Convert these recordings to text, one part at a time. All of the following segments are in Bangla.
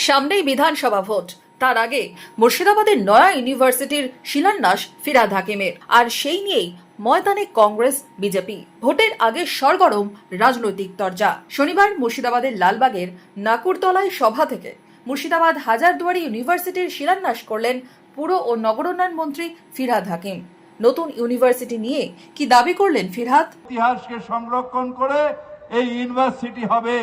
সামনেই বিধানসভা ভোট, তার আগে মুর্শিদাবাদের নয়া ইউনিভার্সিটির শিলান্যাস ফিরহাদ হাকিমের, আর সেই নিয়েই ময়দানে কংগ্রেস বিজেপি। ভোটের আগে সরগরম রাজনৈতিক তরজা। শনিবার মুর্শিদাবাদের লালবাগের নাকুরতলায় সভা থেকে মুর্শিদাবাদ হাজারদুয়ারি ইউনিভার্সিটির শিলান্যাস করলেন পুর ও নগরোন্নয়ন মন্ত্রী ফিরহাদ হাকিম। নতুন ইউনিভার্সিটি নিয়ে কি দাবি করলেন ফিরহাদ? ইতিহাসকে সংরক্ষণ করে এই ইউনিভার্সিটি হবে,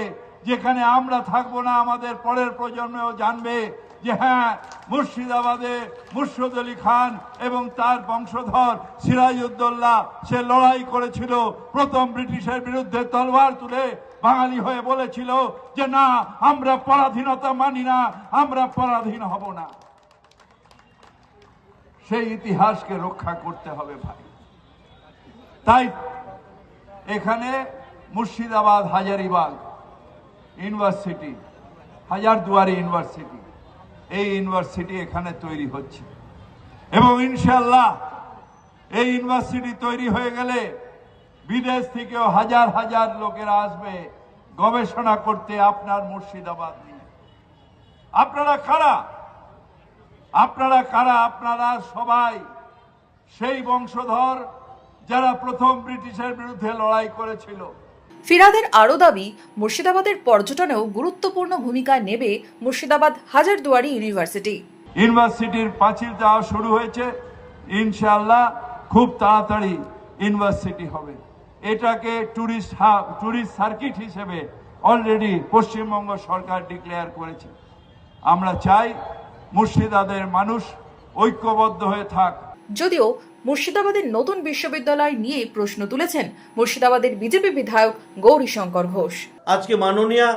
যেখানে আমরা থাকবো না, আমাদের পরের প্রজন্মেও জানবে যে হ্যাঁ, মুর্শিদাবাদে মুর্শিদ আলী খান এবং তার বংশধর সিরাজউদ্দৌলা সে লড়াই করেছিল, প্রথম ব্রিটিশের বিরুদ্ধে তলোয়ার তুলে বাঙালি হয়ে বলেছিল যে না, আমরা পরাধীনতা মানি না, আমরা পরাধীন হব না। সেই ইতিহাসকে রক্ষা করতে হবে ভাই। তাই এখানে মুর্শিদাবাদ হাজারিবাগ ইউনিভার্সিটি, হাজারদুয়ারি ইউনিভার্সিটি, এই ইউনিভার্সিটি এখানে তৈরি হচ্ছে এবং ইনশাআল্লাহ এই ইউনিভার্সিটি তৈরি হয়ে গেলে বিদেশ থেকেও হাজার হাজার লোকেরা আসবে গবেষণা করতে আপনার মুর্শিদাবাদ নিয়ে। আপনারা কারা? আপনারা সবাই সেই বংশধর যারা প্রথম ব্রিটিশের বিরুদ্ধে লড়াই করেছিল। ফিরহাদের আরও দাবি, মুর্শিদাবাদের পর্যটনেও গুরুত্বপূর্ণ ভূমিকা নেবে মুর্শিদাবাদ হাজারদুয়ারি ইউনিভার্সিটি। ইউনিভার্সিটির পাঁচিল দেওয়া শুরু হয়েছে, ইনশাআল্লাহ খুব তাড়াতাড়ি ইউনিভার্সিটি হবে। এটাকে টুরিস্ট সার্কিট হিসেবে অলরেডি পশ্চিমবঙ্গ সরকার ডিক্লেয়ার করেছে। আমরা চাই মুর্শিদাবাদের মানুষ ঐক্যবদ্ধ হয়ে থাক। যদিও মুর্শিদাবাদের নতুন বিশ্ববিদ্যালয় নিয়ে প্রশ্ন তুলেছেন মুর্শিদাবাদের বিজেপি বিধায়ক গৌরীশঙ্কর ঘোষ। আজকে মাননীয়া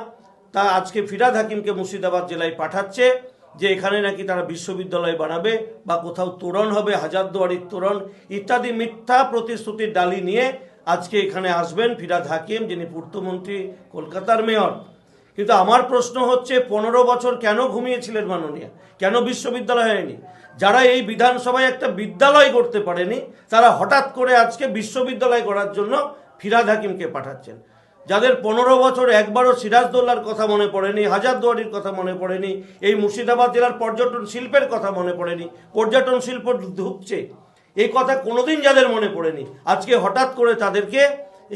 আজকে ফিরহাদ হাকিমকে মুর্শিদাবাদ জেলায় পাঠাচ্ছে যে এখানে নাকি তারা বিশ্ববিদ্যালয় বানাবে বা কোথাও তোরণ হবে, হাজারদুয়ারির তোরণ ইত্যাদি মিথ্যা প্রতিশ্রুতির ডালি নিয়ে আজকে এখানে আসবেন ফিরহাদ হাকিম, যিনি পূর্তমন্ত্রী, কলকাতার মেয়র। কিন্তু আমার প্রশ্ন হচ্ছে, 15 বছর কেন ঘুমিয়েছিলেন মাননীয়া? কেন বিশ্ববিদ্যালয় হয়নি? যারা এই বিধানসভায় একটা বিদ্যালয় করতে পারেনি, তারা হঠাৎ করে আজকে বিশ্ববিদ্যালয় করার জন্য ফিরহাদ হাকিমকে পাঠাচ্ছেন। যাদের 15 বছর একবারও সিরাজদৌল্লার কথা মনে পড়েনি, হাজারদুয়ারির কথা মনে পড়েনি, এই মুর্শিদাবাদ জেলার পর্যটন শিল্পের কথা মনে পড়েনি, পর্যটন শিল্প ধুঁকছে, এই কথা কোনোদিন যাদের মনে পড়েনি, আজকে হঠাৎ করে তাদেরকে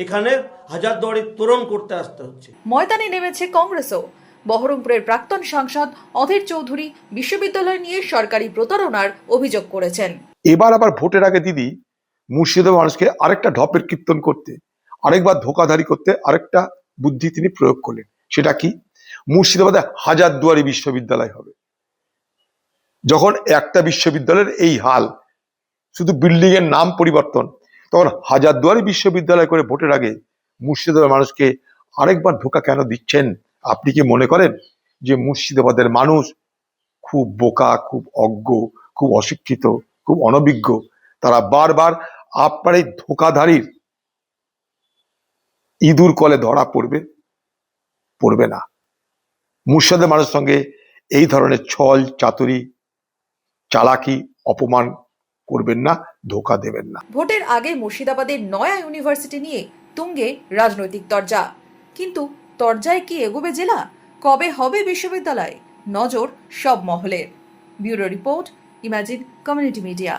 এখানে হাজারদুয়ারির তোরণ করতে আসতে হচ্ছে। ময়দানে নেমেছে কংগ্রেসও। বহরমপুরের প্রাক্তন সাংসদ অধীর চৌধুরী বিশ্ববিদ্যালয় নিয়ে সরকারি প্রতারণার অভিযোগ করেছেন। এবার আবার ভোটের আগে দিদি মুর্শিদাবাদ মানুষকে আরেকটা ঢপের কীর্তন করতে, আরেকবার ধোকাধারি করতে আরেকটা বুদ্ধি তিনি প্রয়োগ করলেন। সেটা কি? মুর্শিদাবাদে হাজারদুয়ারি বিশ্ববিদ্যালয় হবে। যখন একটা বিশ্ববিদ্যালয়ের এই হাল, শুধু বিল্ডিং এর নাম পরিবর্তন, তখন হাজারদুয়ারি বিশ্ববিদ্যালয় করে ভোটের আগে মুর্শিদাবাদের মানুষকে আরেকবার ধোকা কেন দিচ্ছেন? আপনি কি মনে করেন যে মুর্শিদাবাদের মানুষ খুব বোকা, খুব অজ্ঞ, খুব অশিক্ষিত, খুব অনভিজ্ঞ? তারা বারবার আপনার এই ধোকাধারীর ইঁদুর কলে ধরা পড়বে না। মুর্শিদাবাদের মানুষের সঙ্গে এই ধরনের ছল চাতুরি, চালাকি, অপমান করবেন না, ধোকা দেবেন না। ভোটের আগে মুর্শিদাবাদের নয়া ইউনিভার্সিটি নিয়ে তুঙ্গে রাজনৈতিক তরজা। কিন্তু তরজায় কি এগোবে জেলা? কবে হবে বিশ্ববিদ্যালয়? নজর সব মহলের। Bureau report, imagine community media.